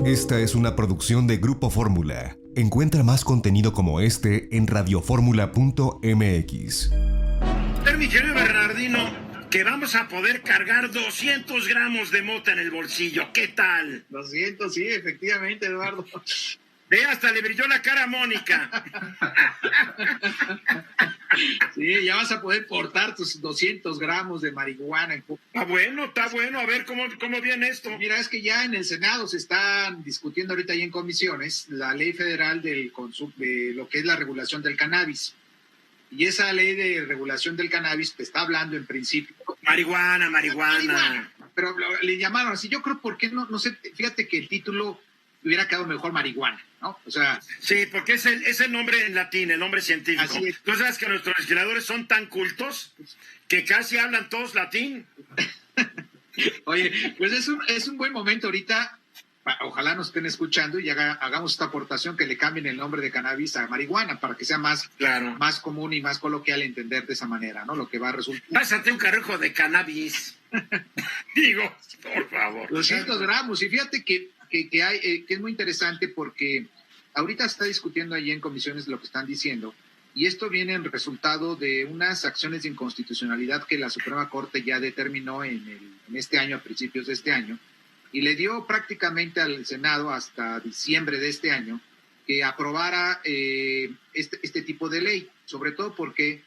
Esta es una producción de Grupo Fórmula. Encuentra más contenido como este en radioformula.mx. Mi querido Bernardino, que vamos a poder cargar 200 gramos de mota en el bolsillo. ¿Qué tal? 200, sí, efectivamente, Eduardo. Ve, hasta le brilló la cara a Mónica. Sí, ya vas a poder portar tus 200 gramos de marihuana. Está bueno. A ver, ¿cómo viene esto? Mira, es que ya en el Senado se están discutiendo ahorita ahí en comisiones la ley federal del consumo, de lo que es la regulación del cannabis. Y esa ley de regulación del cannabis te está hablando en principio. Marihuana. Pero le llamaron así. Yo creo, ¿por qué no sé? Fíjate que el título hubiera quedado mejor marihuana, ¿no? O sea... Sí, porque es el nombre en latín, el nombre científico. Así es. Tú sabes que nuestros legisladores son tan cultos que casi hablan todos latín. Oye, pues es un buen momento ahorita. Ojalá nos estén escuchando y hagamos esta aportación, que le cambien el nombre de cannabis a marihuana para que sea más común y más coloquial entender de esa manera, ¿no? Lo que va a resultar. Pásate un carrujo de cannabis. Digo, por favor. 200 gramos. Y fíjate que es muy interesante porque ahorita se está discutiendo allí en comisiones lo que están diciendo, y esto viene en resultado de unas acciones de inconstitucionalidad que la Suprema Corte ya determinó en este año, a principios de este año, y le dio prácticamente al Senado hasta diciembre de este año que aprobara este tipo de ley, sobre todo porque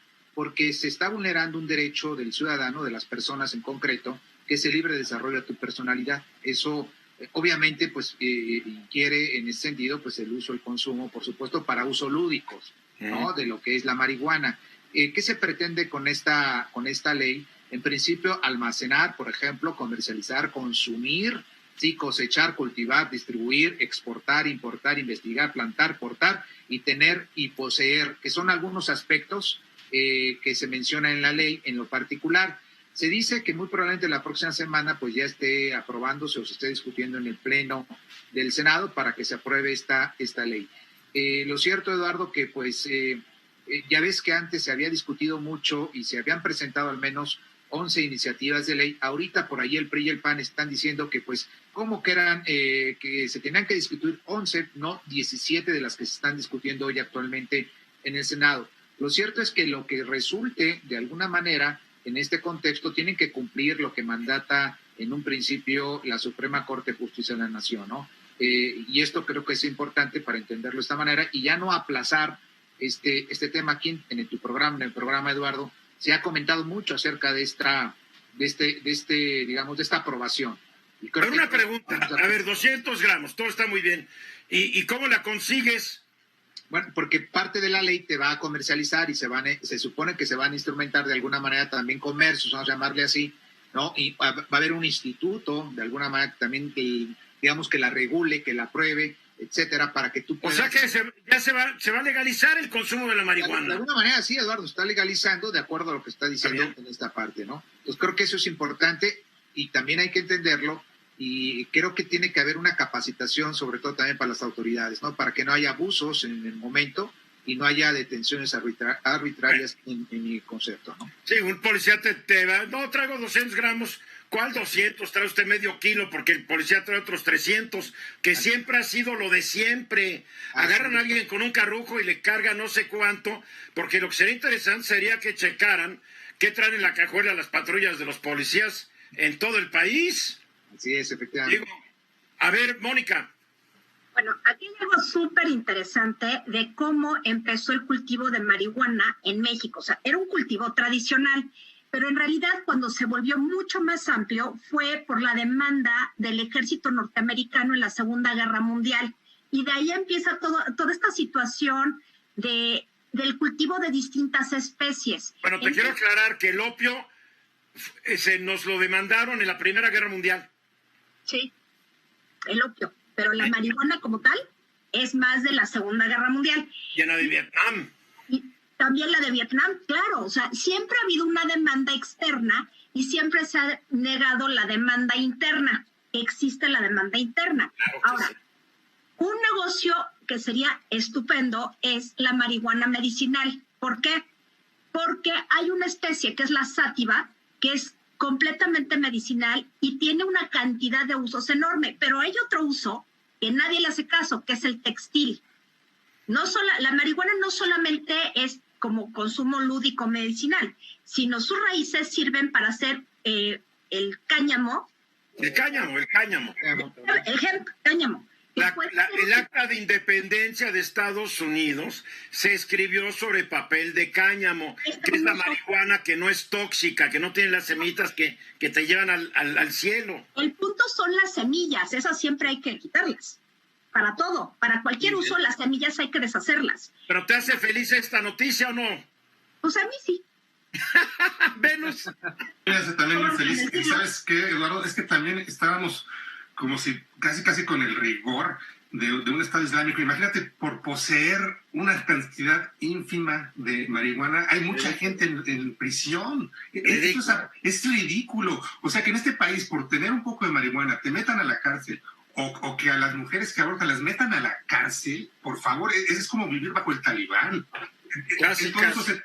se está vulnerando un derecho del ciudadano, de las personas en concreto, que es el libre desarrollo de tu personalidad. Eso obviamente pues quiere en ese sentido pues el uso, el consumo, por supuesto, para usos lúdicos, ¿no? De lo que es la marihuana. ¿Qué se pretende con esta ley? En principio, almacenar, por ejemplo, comercializar, consumir, sí, cosechar, cultivar, distribuir, exportar, importar, investigar, plantar, portar y tener y poseer, que son algunos aspectos que se mencionan en la ley. En lo particular, se dice que muy probablemente la próxima semana pues ya esté aprobándose o se esté discutiendo en el Pleno del Senado para que se apruebe esta ley. Lo cierto, Eduardo, que pues ya ves que antes se había discutido mucho y se habían presentado al menos 11 iniciativas de ley. Ahorita por ahí el PRI y el PAN están diciendo que pues como que eran, que se tenían que discutir 11, no 17 de las que se están discutiendo hoy actualmente en el Senado. Lo cierto es que lo que resulte de alguna manera en este contexto tienen que cumplir lo que mandata en un principio la Suprema Corte de Justicia de la Nación, ¿no? Y esto creo que es importante para entenderlo de esta manera y ya no aplazar este tema aquí en el programa, Eduardo. Se ha comentado mucho acerca de esta aprobación. Pero una pregunta, a ver, 200 gramos, todo está muy bien. ¿Y cómo la consigues? Bueno, porque parte de la ley te va a comercializar y se supone que se van a instrumentar de alguna manera también comercios, vamos a llamarle así, ¿no? Y va a haber un instituto, de alguna manera también, digamos, que la regule, que la apruebe, etcétera, para que tú puedas... O sea que ya se va a legalizar el consumo de la marihuana. De alguna manera sí, Eduardo, está legalizando de acuerdo a lo que está diciendo en esta parte, ¿no? Entonces creo que eso es importante y también hay que entenderlo, y creo que tiene que haber una capacitación, sobre todo también para las autoridades, ¿no? Para que no haya abusos en el momento y no haya detenciones arbitrarias en mi concepto, ¿no? Sí, un policía te va, no, traigo 200 gramos, ¿cuál 200? Trae usted medio kilo, porque el policía trae otros 300, que siempre ha sido lo de siempre. Agarran a alguien con un carrujo y le cargan no sé cuánto, porque lo que sería interesante sería que checaran qué traen en la cajuela las patrullas de los policías en todo el país. Así es, efectivamente. Digo, a ver, Mónica. Bueno, aquí hay algo súper interesante de cómo empezó el cultivo de marihuana en México. O sea, era un cultivo tradicional, pero en realidad cuando se volvió mucho más amplio fue por la demanda del ejército norteamericano en la Segunda Guerra Mundial. Y de ahí empieza toda esta situación del cultivo de distintas especies. Bueno, te quiero aclarar que el opio nos lo demandaron en la Primera Guerra Mundial. Sí, el opio. Pero la marihuana como tal es más de la Segunda Guerra Mundial. Y la de Vietnam. Y también la de Vietnam, claro. O sea, siempre ha habido una demanda externa y siempre se ha negado la demanda interna. Existe la demanda interna. Claro, ahora, sí. Un negocio que sería estupendo es la marihuana medicinal. ¿Por qué? Porque hay una especie que es la sátiva, que es completamente medicinal y tiene una cantidad de usos enorme, pero hay otro uso que nadie le hace caso, que es el textil. La marihuana no solamente es como consumo lúdico medicinal, sino sus raíces sirven para hacer el cáñamo. El cáñamo. El hemp, cáñamo. El acta de independencia de Estados Unidos se escribió sobre papel de cáñamo, que es la marihuana que no es tóxica, que no tiene las semillitas que te llevan al cielo. El punto son las semillas, esas siempre hay que quitarlas. Para todo, para cualquier uso, las semillas hay que deshacerlas. ¿Pero te hace feliz esta noticia o no? Pues a mí sí. Venus. Me hace también muy feliz. ¿Y sabes qué, Eduardo? Es que también estábamos como si casi con el rigor de un Estado Islámico. Imagínate, por poseer una cantidad ínfima de marihuana, hay mucha gente en prisión. Es ridículo. O sea, que en este país, por tener un poco de marihuana, te metan a la cárcel, o que a las mujeres que abortan las metan a la cárcel, por favor, es como vivir bajo el talibán.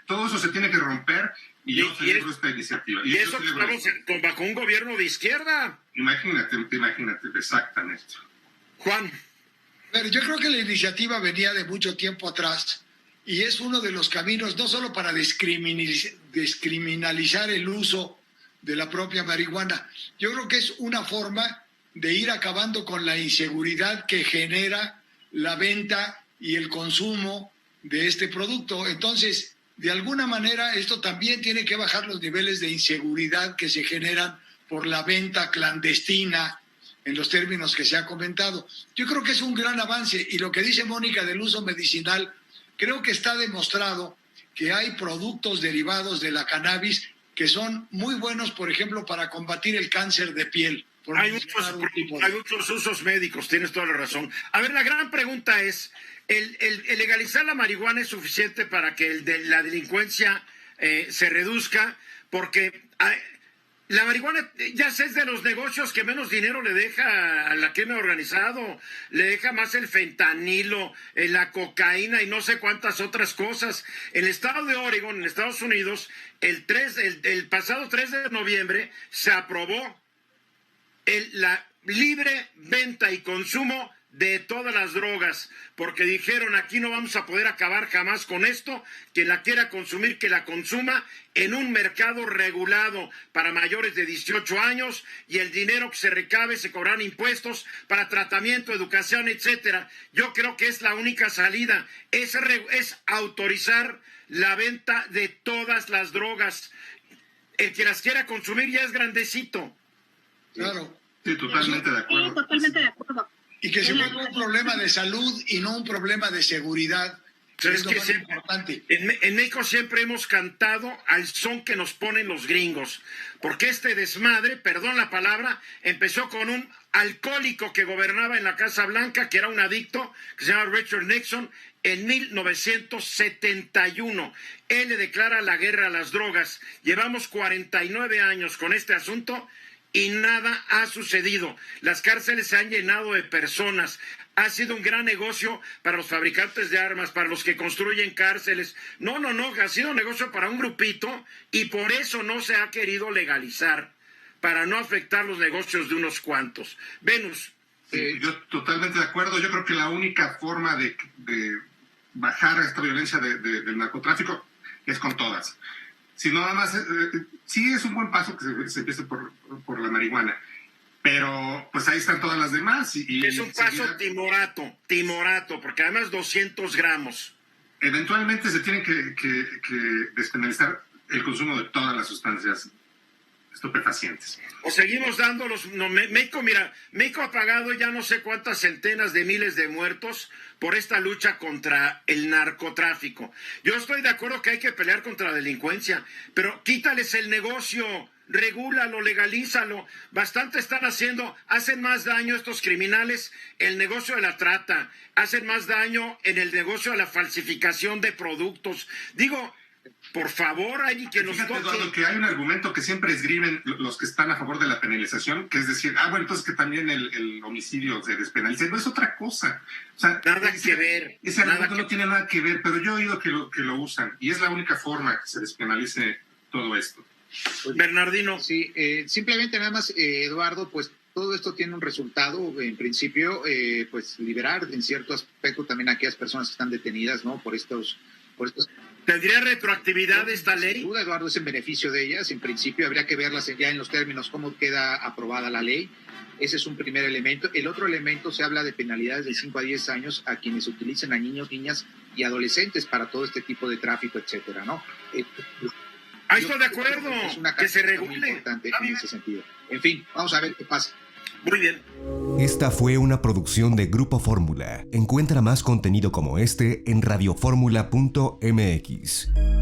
Todo eso se tiene que romper, y yo celebro esta iniciativa. Y eso estamos bajo un gobierno de izquierda. Imagínate, exactamente. Juan. Pero yo creo que la iniciativa venía de mucho tiempo atrás y es uno de los caminos no solo para descriminalizar el uso de la propia marihuana, yo creo que es una forma de ir acabando con la inseguridad que genera la venta y el consumo de este producto. Entonces, de alguna manera, esto también tiene que bajar los niveles de inseguridad que se generan por la venta clandestina, en los términos que se ha comentado. Yo creo que es un gran avance, y lo que dice Mónica del uso medicinal, creo que está demostrado que hay productos derivados de la cannabis que son muy buenos, por ejemplo, para combatir el cáncer de piel. Hay muchos usos médicos, tienes toda la razón. A ver, la gran pregunta es, ¿el legalizar la marihuana es suficiente para que la delincuencia se reduzca? Porque la marihuana ya es de los negocios que menos dinero le deja a la crimen organizado, le deja más el fentanilo, la cocaína y no sé cuántas otras cosas. En el estado de Oregon, en Estados Unidos, el pasado 3 de noviembre se aprobó la libre venta y consumo de todas las drogas, porque dijeron, aquí no vamos a poder acabar jamás con esto, quien la quiera consumir, que la consuma en un mercado regulado para mayores de 18 años, y el dinero que se recabe se cobrarán impuestos para tratamiento, educación, etcétera. Yo creo que es la única salida, es autorizar la venta de todas las drogas. El que las quiera consumir ya es grandecito. Claro. Sí, totalmente de acuerdo. Sí, totalmente de acuerdo. Y que se vuelva un problema de salud y no un problema de seguridad. Pero es lo más importante. En México siempre hemos cantado al son que nos ponen los gringos, porque este desmadre, perdón la palabra, empezó con un alcohólico que gobernaba en la Casa Blanca, que era un adicto, que se llama Richard Nixon, en 1971. Él le declara la guerra a las drogas. Llevamos 49 años con este asunto y nada ha sucedido. Las cárceles se han llenado de personas. Ha sido un gran negocio para los fabricantes de armas, para los que construyen cárceles. No, ha sido un negocio para un grupito, y por eso no se ha querido legalizar, para no afectar los negocios de unos cuantos. Venus. Yo totalmente de acuerdo. Yo creo que la única forma de bajar esta violencia del narcotráfico es con todas. Si no, nada más, sí es un buen paso que se empiece por la marihuana, pero pues ahí están todas las demás. Es un paso timorato, porque además 200 gramos. Eventualmente se tiene que despenalizar el consumo de todas las sustancias estupefacientes. O seguimos dándolos. México ha pagado ya no sé cuántas centenas de miles de muertos por esta lucha contra el narcotráfico. Yo estoy de acuerdo que hay que pelear contra la delincuencia, pero quítales el negocio, regúlalo, legalízalo. Bastante están haciendo, hacen más daño estos criminales el negocio de la trata, hacen más daño en el negocio de la falsificación de productos. Digo, por favor, hay quien nos toque. Eduardo, que hay un argumento que siempre esgrimen los que están a favor de la penalización, que es decir, bueno, entonces que también el homicidio se despenalice. No es otra cosa. O sea, nada que ver. Ese argumento no tiene nada que ver, pero yo he oído que lo usan, y es la única forma que se despenalice todo esto. Bernardino. Sí, simplemente nada más, Eduardo, pues todo esto tiene un resultado, en principio, pues liberar en cierto aspecto también a aquellas personas que están detenidas, ¿no? Por estos. ¿Tendría retroactividad esta ley? Sin duda, Eduardo, es en beneficio de ellas. En principio, habría que verlas ya en los términos, cómo queda aprobada la ley. Ese es un primer elemento. El otro elemento, se habla de penalidades de 5 a 10 años a quienes utilicen a niños, niñas y adolescentes para todo este tipo de tráfico, etcétera, ¿no? Ahí estoy de acuerdo, es una que se muy regule. importante en ese sentido. En fin, vamos a ver qué pasa. Muy bien. Esta fue una producción de Grupo Fórmula. Encuentra más contenido como este en radioformula.mx.